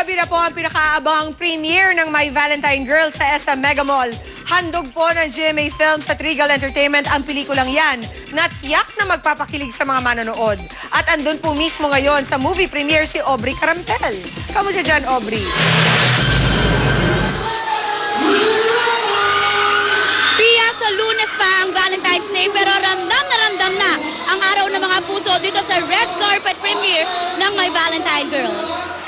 gabi na po ang pinakaabangang premiere ng My Valentine Girl sa SM Mega Mall. Handog po ng GMA Films at Regal Entertainment ang pelikulang yan na tiyak na magpapakilig sa mga manonood. At andun po mismo ngayon sa movie premiere si Aubrey Carampel. Kamusta dyan, Aubrey? Pia, sa Lunes pa ang Valentine's Day pero ramdam na ang araw ng mga puso dito sa red carpet premiere ng My Valentine Girls.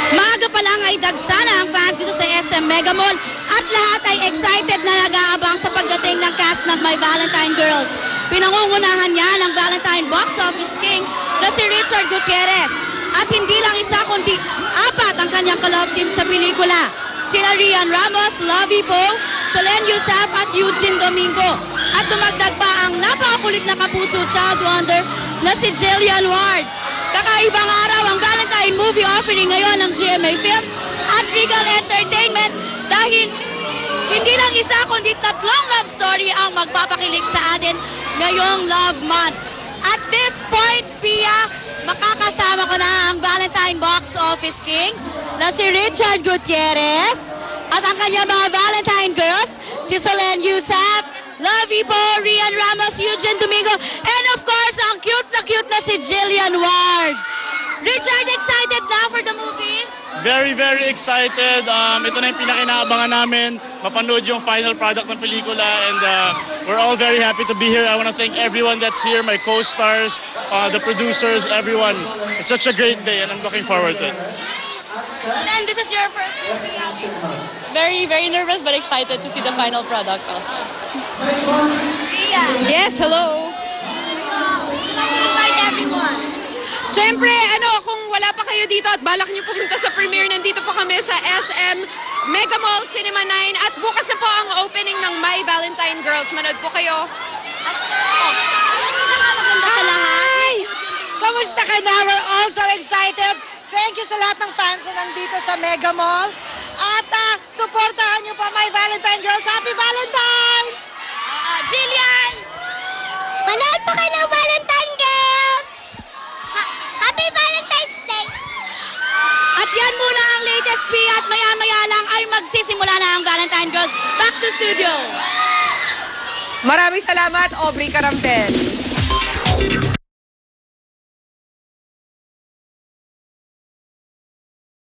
Maaga pa lang ay dagsana ang fans dito sa SM Mega Mall at lahat ay excited na nag-aabang sa pagdating ng cast ng My Valentine Girls. Pinangungunahan niya ng Valentine Box Office King na si Richard Gutierrez. At hindi lang isa kundi apat ang kanyang ka-love team sa pelikula. Sina Rian Ramos, Lovie Poe, Solen Yusuf at Eugene Domingo. At dumagdag pa ang napakakulit na kapuso child wonder na si Jillian Ward. Kakaibang araw ang Valentine movie offering ngayon ng GMA Films at Regal Entertainment dahil hindi lang isa kundi tatlong love story ang magpapakilig sa atin ngayong Love Month. At this point, Pia, makakasama ko na ang Valentine Box Office King na si Richard Gutierrez at ang kanyang mga Valentine Girls, si Solen Yusuf, Lovie Poe, Rian Ramos, Eugene Domingo, and of course, ang cute na si Jillian Ward. Richard, excited na for the movie? Very, very excited. Ito na yung pinakinaabangan namin, mapanood yung final product ng pelikula, and we're all very happy to be here. I want to thank everyone that's here, my co-stars, the producers, everyone. It's such a great day and I'm looking forward to it. Solen, this is your first movie. Very, very nervous but excited to see the final product also. Pia, Yes, hello. invite everyone. Siyempre, kung wala pa kayo dito at balak nyo pumunta sa premiere, nandito po kami sa SM Mega Mall Cinema 9 at bukas na po ang opening ng My Valentine Girls. Manood po kayo. Maganda sa lahat. Hi! Kamusta ka na? We're also excited. Thank you sa lahat ng fans na nandito sa Mega Mall. At supportahan niyo pa My Valentine Girls. Happy Valentine's! Jillian! Manood pa kayo ng Valentine Girls! Happy Valentine's Day! At yan muna ang latest Pia at maya-maya lang ay magsisimula na ang Valentine Girls. Back to studio! Maraming salamat, Aubrey Carampel.